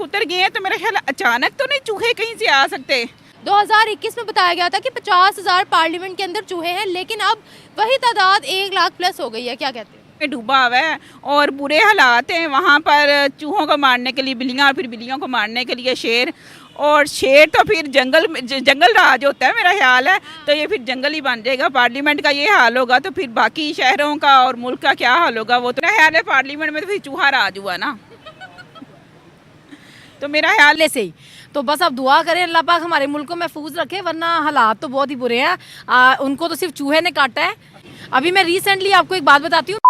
उतर गए हैं तो मेरा ख्याल अचानक तो नहीं चूहे कहीं से आ सकते। 2021 में बताया गया था कि 50,000 पार्लियामेंट के अंदर चूहे हैं, लेकिन अब वही तादाद 1 लाख प्लस हो गई है। क्या कहते हैं? में डूबा हुआ है और बुरे हालात हैं वहाँ पर, चूहों को मारने के लिए बिल्लियाँ और फिर बिल्लियों को मारने के लिए शेर, और शेर तो फिर जंगल राज होता है मेरा ख्याल है, तो ये फिर जंगल ही बन जाएगा। पार्लियामेंट का ये हाल होगा तो फिर बाकी शहरों का और मुल्क का क्या हाल होगा, वो तो मेरा ख्याल है पार्लियामेंट में तो फिर चूहा राज हुआ ना। तो मेरा ख्याल से ही तो बस अब दुआ करें अल्लाह पाक हमारे मुल्क को महफूज रखे, वरना हालात तो बहुत ही बुरे हैं। उनको तो सिर्फ चूहे ने काटा है। अभी मैं रिसेंटली आपको एक बात बताती हूँ,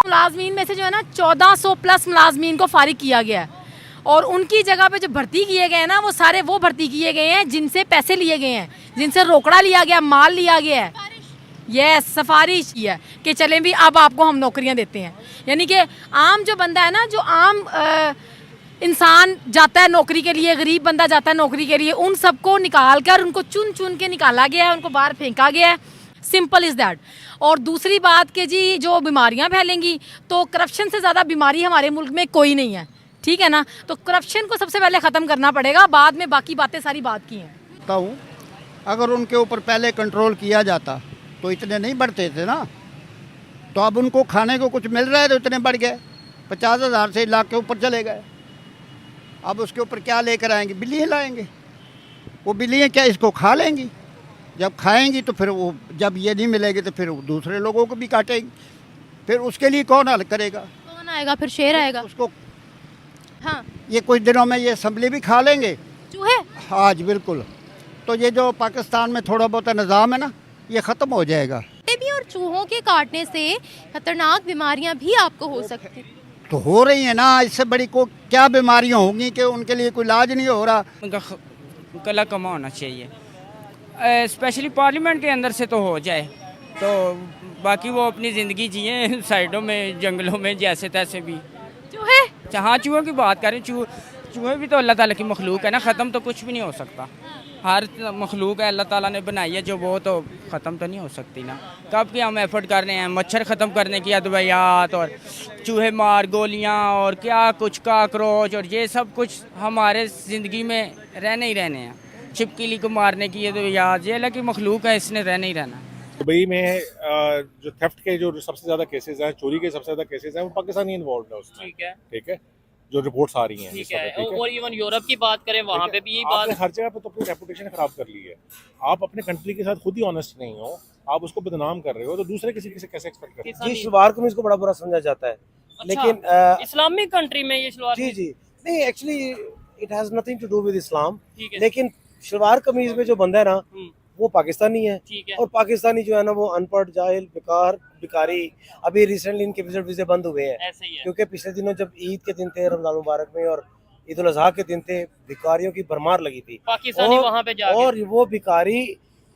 मुलाजमीन में से जो है ना 1400 प्लस मुलाजमीन को फारिग किया गया है, और उनकी जगह पे जो भर्ती किए गए हैं ना, वो सारे वो भर्ती किए गए हैं जिनसे पैसे लिए गए हैं, जिनसे रोकड़ा लिया गया, माल लिया गया है। ये सिफारिश की है कि चलें भी अब आपको हम नौकरियां देते हैं। यानी कि आम जो बंदा है ना, जो आम इंसान जाता है नौकरी के लिए, गरीब बंदा जाता है नौकरी के लिए, उन सबको निकाल कर उनको चुन चुन के निकाला गया है, उनको बाहर फेंका गया है। Simple is that. और दूसरी बात कि जी जो बीमारियां फैलेंगी, तो करप्शन से ज़्यादा बीमारी हमारे मुल्क में कोई नहीं है, ठीक है ना। तो करप्शन को सबसे पहले ख़त्म करना पड़ेगा, बाद में बाकी बातें सारी बात की हैं। बताऊँ, अगर उनके ऊपर पहले कंट्रोल किया जाता तो इतने नहीं बढ़ते थे ना। तो अब उनको खाने को कुछ मिल रहा है तो इतने बढ़ गए, 50,000 से 1 लाख के ऊपर चले गए। अब उसके ऊपर क्या लेकर आएंगे? बिल्लियाँ लाएंगे। वो बिल्लियाँ क्या इसको खा लेंगी? जब खाएंगी तो फिर वो, जब ये नहीं मिलेगी तो फिर दूसरे लोगों को भी काटेंगी। फिर उसके लिए कौन हल करेगा? कौन आएगा? फिर शेर आएगा उसको। हाँ, ये कुछ दिनों में ये असम्बली भी खा लेंगे चूहे। आज बिल्कुल। तो ये जो पाकिस्तान में थोड़ा बहुत निज़ाम है ना, ये ख़त्म हो जाएगा। भी और चूहों के काटने से खतरनाक बीमारियां भी आपको हो सकती। तो हो रही है ना, इससे बड़ी को क्या बीमारियां होंगी कि उनके लिए कोई इलाज नहीं हो रहा। उनका कला कमा होना चाहिए, स्पेशली पार्लियामेंट के अंदर से तो हो जाए, तो बाकी वो अपनी ज़िंदगी जिए साइडों में, जंगलों में, जैसे तैसे भी। चूहे, हाँ, चूहों की बात करें, चूहे भी तो अल्लाह ताला की मखलूक है ना, ख़त्म तो कुछ भी नहीं हो सकता। हर मखलूक है अल्लाह ताला ने बनाई है जो, वो तो ख़त्म तो नहीं हो सकती ना। कब के हम एफर्ट कर रहे हैं मच्छर ख़त्म करने की अद्वियात, और चूहे मार, गोलियां, और क्या कुछ काकरोच, और ये सब कुछ हमारे ज़िंदगी में रहने ही रहने हैं। छिपकली को मारने की अद्वियात, ये अल्लाह की मखलूक है, इसने रहने ही रहना। दुबई में जो थेफ्ट के जो सबसे ज़्यादा केसेस हैं, चोरी के सबसे ज़्यादा केसेस हैं, वो पाकिस्तानी इन्वॉल्व है उसमें। ठीक है, जो रिपोर्ट्स आ रही हैं। ठीक है। और इवन यूरोप की बात करें, वहाँ पे भी यही बात। हर जगह पे तो अपनी रेपुटेशन खराब कर ली है। आप अपने कंट्री के साथ खुद ही ऑनेस्ट नहीं हो, आप उसको बदनाम कर रहे हो, तो दूसरे किसी से कैसे एक्सपेक्ट करते हैं? जी, शलवार कमीज को बड़ा बुरा समझा जाता है। अच्छा, लेकिन इस्लामिक कंट्री में ये शलवार जी नहीं, actually it has nothing to do with Islam. ठीक है। लेकिन शलवार कमीज में जो बंदा है ना, वो पाकिस्तानी है। ठीक है। और पाकिस्तानी जो है ना, वो अनपढ़, जाहिल, बेकार, भिखारी। अभी रिसेंटली इनके विजिट वीजे बंद हुए हैं, ऐसे ही है। क्योंकि पिछले दिनों जब ईद के दिन थे, रमजान मुबारक में, और ईद उल अजहा के दिन थे, भिखारियों की भरमार लगी थी पाकिस्तानी वहाँ पे जाके। और वो भिखारी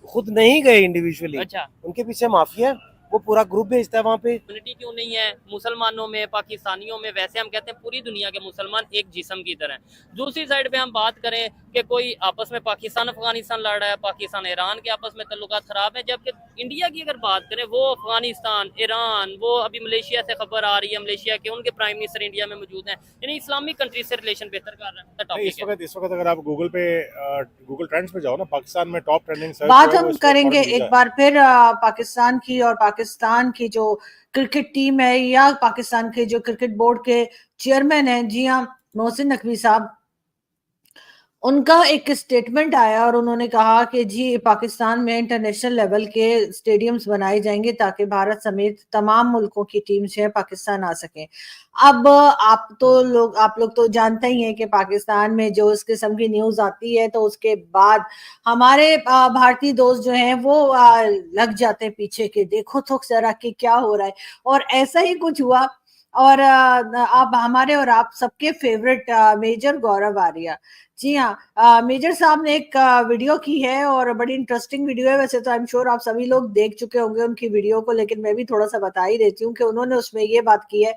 खुद नहीं गए इंडिविजुअली। अच्छा, उनके पीछे माफिया है, वो पूरा ग्रुप भेजता है वहाँ पे। यूनिटी क्यों नहीं है मुसलमानों में, पाकिस्तानियों में? वैसे हम कहते हैं पूरी दुनिया के मुसलमान एक जिस्म की तरह हैं। दूसरी साइड पे हम बात करें कि कोई आपस में पाकिस्तान अफगानिस्तान लड़ रहा है, पाकिस्तान ईरान के आपस में तल्लुकात खराब है, जबकि इंडिया की अगर बात करें, वो अफगानिस्तान, ईरान, वो अभी मलेशिया से खबर आ रही है, मलेशिया के उनके प्राइम मिनिस्टर इंडिया में मौजूद हैं, यानी इस्लामिक कंट्री से रिलेशन बेहतर कर रहे हैं। इस वक्त अगर आप गूगल ट्रेंड्स पे जाओ ना, पाकिस्तान में टॉप ट्रेंडिंग बात हम करेंगे एक बार फिर पाकिस्तान की, और पाकिस्तान की जो क्रिकेट टीम है, या पाकिस्तान के जो क्रिकेट बोर्ड के चेयरमैन हैं, जी हाँ, मोहसिन नकवी साहब, उनका एक स्टेटमेंट आया और उन्होंने कहा कि जी पाकिस्तान में इंटरनेशनल लेवल के स्टेडियम्स बनाए जाएंगे ताकि भारत समेत तमाम मुल्कों की टीम से पाकिस्तान आ सके। अब आप लोग तो जानते ही हैं कि पाकिस्तान में जो इस किस्म की न्यूज आती है, तो उसके बाद हमारे भारतीय दोस्त जो हैं वो लग जाते हैं पीछे के, देखो तो जरा कि क्या हो रहा है। और ऐसा ही कुछ हुआ। और अब हमारे और आप सबके फेवरेट मेजर गौरव आर्या, जी हाँ, मेजर साहब ने एक वीडियो की है, और बड़ी इंटरेस्टिंग वीडियो है। वैसे तो आई एम श्योर आप सभी लोग देख चुके होंगे उनकी वीडियो को, लेकिन मैं भी थोड़ा सा बता ही देती हूँ कि उन्होंने उसमें ये बात की है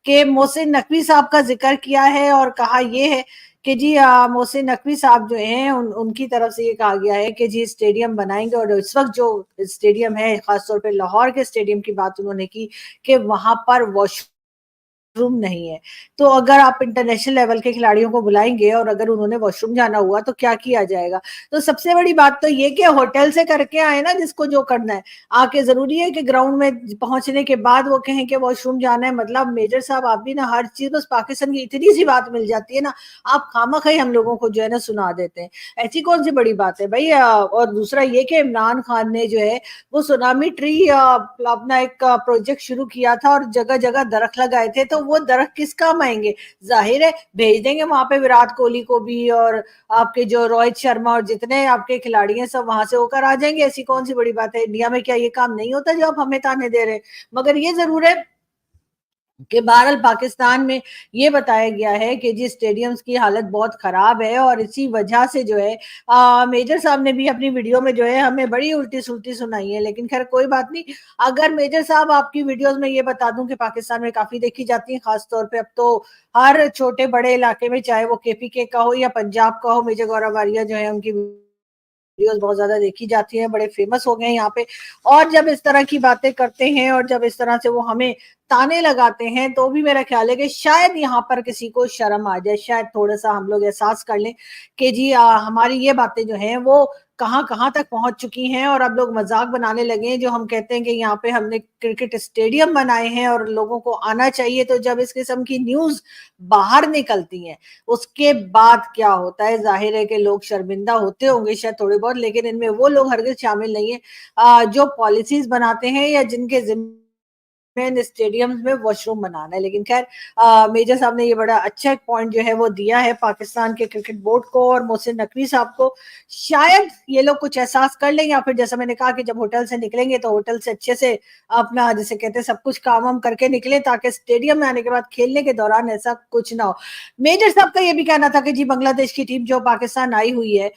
कि मोहसिन नकवी साहब का जिक्र किया है, और कहा ये है कि जी मोहसिन नकवी साहब जो हैं, उनकी तरफ से ये कहा गया है कि जी स्टेडियम बनाएंगे। और इस वक्त जो स्टेडियम है, खासतौर पर लाहौर के स्टेडियम की बात उन्होंने की कि वहां पर वॉश वॉशरूम नहीं है। तो अगर आप इंटरनेशनल लेवल के खिलाड़ियों को बुलाएंगे और अगर उन्होंने वॉशरूम जाना हुआ तो क्या किया जाएगा? तो सबसे बड़ी बात तो ये कि होटल से करके आए ना जिसको जो करना है, आके जरूरी है कि ग्राउंड में पहुंचने के बाद वो कहें कि वॉशरूम जाना है। मतलब मेजर साहब आप भी ना हर चीज, बस पाकिस्तान की इतनी सी बात मिल जाती है ना, आप खामखा हम लोगों को जो है ना सुना देते हैं। ऐसी कौन सी बड़ी बात है भाई? और दूसरा ये कि इमरान खान ने जो है वो सुनामी ट्री अपना एक प्रोजेक्ट शुरू किया था और जगह जगह दरख्त लगाए थे, तो वो दरख्त किस काम आएंगे? जाहिर है भेज देंगे वहां पे विराट कोहली को भी, और आपके जो रोहित शर्मा और जितने आपके खिलाड़ी हैं सब वहां से होकर आ जाएंगे। ऐसी कौन सी बड़ी बात है? इंडिया में क्या ये काम नहीं होता जो आप हमें ताने दे रहे हैं? मगर ये जरूर है कि बहरहाल पाकिस्तान में ये बताया गया है कि जी स्टेडियम्स की हालत बहुत खराब है, और इसी वजह से जो है मेजर साहब ने भी अपनी वीडियो में जो है हमें बड़ी उल्टी सुल्टी सुनाई है। लेकिन खैर कोई बात नहीं। अगर मेजर साहब आपकी वीडियोस में ये बता दूं कि पाकिस्तान में काफी देखी जाती है, खासतौर पे अब तो हर छोटे बड़े इलाके में, चाहे वो केपीके का हो या पंजाब का हो, मेजर गौरव वारिया जो है उनकी वीडियोस बहुत ज्यादा देखी जाती हैं, बड़े फेमस हो गए हैं यहाँ पे। और जब इस तरह की बातें करते हैं और जब इस तरह से वो हमें ताने लगाते हैं, तो भी मेरा ख्याल है कि शायद यहाँ पर किसी को शर्म आ जाए, शायद थोड़ा सा हम लोग एहसास कर लें कि जी हमारी ये बातें जो हैं वो कहाँ कहाँ तक पहुंच चुकी हैं। और अब लोग मजाक बनाने लगे हैं, जो हम कहते हैं कि यहाँ पे हमने क्रिकेट स्टेडियम बनाए हैं और लोगों को आना चाहिए। तो जब इस किस्म की न्यूज बाहर निकलती हैं उसके बाद क्या होता है? जाहिर है कि लोग शर्मिंदा होते होंगे शायद थोड़े बहुत, लेकिन इनमें वो लोग हरगिज शामिल नहीं है जो पॉलिसीज बनाते हैं या जिनके जिम्मे में स्टेडियम में वॉशरूम बनाना है। लेकिन खैर मेजर साहब ने ये बड़ा अच्छा एक पॉइंट जो है वो दिया है पाकिस्तान के क्रिकेट बोर्ड को और मोहसिन नकवी साहब को। शायद ये लोग कुछ एहसास कर लें, या फिर जैसा मैंने कहा कि जब होटल से निकलेंगे तो होटल से अच्छे से अपना, जैसे कहते हैं, सब कुछ काम वाम करके निकले, ताकि स्टेडियम में आने के बाद खेलने के दौरान ऐसा कुछ ना हो। मेजर साहब का ये भी कहना था कि जी बांग्लादेश की टीम जो पाकिस्तान आई हुई है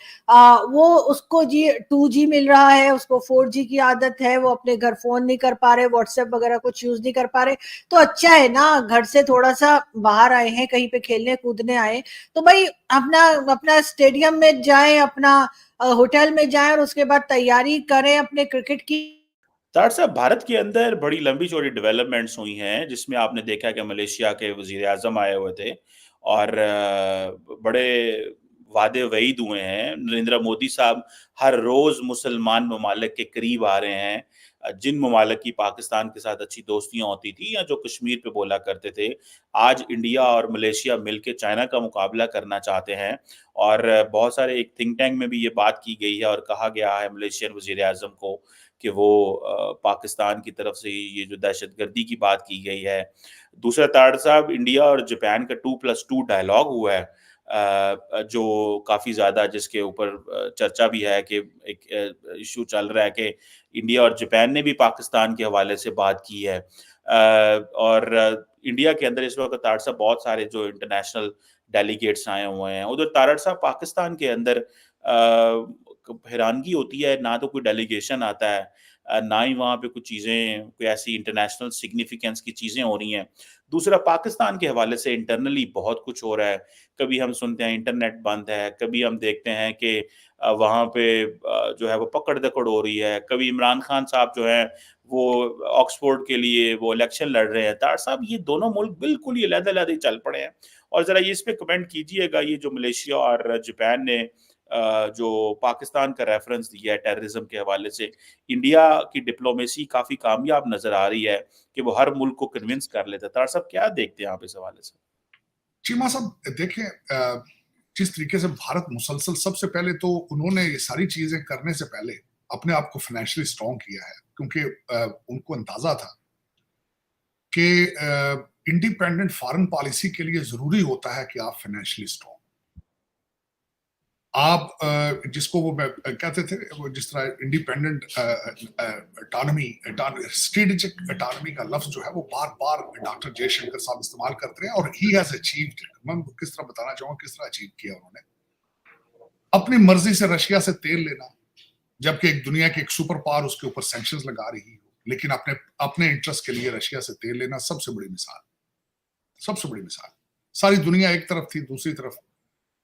वो उसको जी 2G मिल रहा है, उसको 4G की आदत है, वो अपने घर फोन नहीं कर पा रहे, व्हाट्सएप वगैरह कुछ यूज नहीं कर पा रहे। तो अच्छा है ना, घर से थोड़ा सा बाहर आए हैं, कहीं पे खेलने कूदने आए, तो भाई अपना अपना स्टेडियम में जाएं, अपना होटल में जाएं और उसके बाद तैयारी करें अपने क्रिकेट की। तार साहब, भारत के अंदर बड़ी लंबी चौड़ी डेवलपमेंट्स हुई हैं, जिसमें आपने देखा कि मलेशिया के वजीर आजम आए हुए थे और बड़े वादे वईद हुए हैं। नरेंद्र मोदी साहब हर रोज मुसलमान ममालिक के करीब आ रहे हैं। जिन ममालिक की पाकिस्तान के साथ अच्छी दोस्तियां होती थी या जो कश्मीर पे बोला करते थे, आज इंडिया और मलेशिया मिलकर चाइना का मुकाबला करना चाहते हैं। और बहुत सारे एक थिंक टैंक में भी ये बात की गई है और कहा गया है मलेशियन वजीर आजम को कि वो पाकिस्तान की तरफ से ये जो दहशतगर्दी की बात की गई है। दूसरा, ताड़ साहब, इंडिया और जापान का 2+2 डायलॉग हुआ है, जो काफ़ी ज़्यादा, जिसके ऊपर चर्चा भी है कि एक इशू चल रहा है कि इंडिया और जापान ने भी पाकिस्तान के हवाले से बात की है। और इंडिया के अंदर इस वक्त ताड़ साहब बहुत सारे जो इंटरनेशनल डेलीगेट्स आए हुए हैं। उधर तारड़ साहब, पाकिस्तान के अंदर हैरानगी होती है, ना तो कोई डेलीगेशन आता है, ना ही वहाँ पे कुछ चीज़ें, कोई ऐसी इंटरनेशनल सिग्निफिकेंस की चीज़ें हो रही हैं। दूसरा, पाकिस्तान के हवाले से इंटरनली बहुत कुछ हो रहा है। कभी हम सुनते हैं इंटरनेट बंद है, कभी हम देखते हैं कि वहाँ पे जो है वो पकड़ दकड़ हो रही है। कभी इमरान खान साहब जो हैं वो ऑक्सफोर्ड के लिए वो इलेक्शन लड़ रहे हैं। तार साहब, ये दोनों मुल्क बिल्कुल ही अलग-अलग ही चल पड़े हैं। और ज़रा ये इस पे कमेंट कीजिएगा, ये जो मलेशिया और जापान ने जो पाकिस्तान का रेफरेंस दिया है टेररिज्म के हवाले से, इंडिया की डिप्लोमेसी काफ़ी कामयाब नज़र आ रही है कि वो हर मुल्क को कन्विंस कर लेता है। तार साहब, क्या देखते हैं आप इस हवाले से? चीमा साहब, देखें, जिस तरीके से भारत मुसलसल, सबसे पहले तो उन्होंने ये सारी चीजें करने से पहले अपने आप को फाइनेंशियली स्ट्रॉन्ग किया है, क्योंकि उनको अंदाजा था कि इंडिपेंडेंट फॉरेन पॉलिसी के लिए जरूरी होता है कि आप फाइनेंशियली स्ट्रॉन्ग, आप जिसको वो कहते थे, वो जिस तरह इंडिपेंडेंट ऑटोनॉमी, स्ट्रेटेजिक ऑटोनॉमी का लफ्ज जो है वो बार बार डॉक्टर जयशंकर साहब इस्तेमाल करते हैं, और ही हैज अचीव्ड इट। मैं किस तरह बताना चाहूंगा किस तरह अचीव किया उन्होंने। अपनी मर्जी से रशिया से तेल लेना, जबकि एक दुनिया की एक सुपर पावर उसके ऊपर सैंक्शंस लगा रही हो, लेकिन अपने इंटरेस्ट के लिए रशिया से तेल लेना सबसे बड़ी मिसाल, सबसे बड़ी मिसाल। सारी दुनिया एक तरफ थी, दूसरी तरफ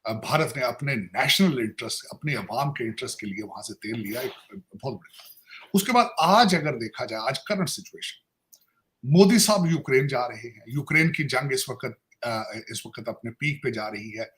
भारत ने अपने नेशनल इंटरेस्ट, अपने अवाम के इंटरेस्ट के लिए वहां से तेल लिया, एक बहुत बड़ी बात। उसके बाद आज अगर देखा जाए, आज करंट सिचुएशन, मोदी साहब यूक्रेन जा रहे हैं, यूक्रेन की जंग इस वक्त अपने पीक पे जा रही है।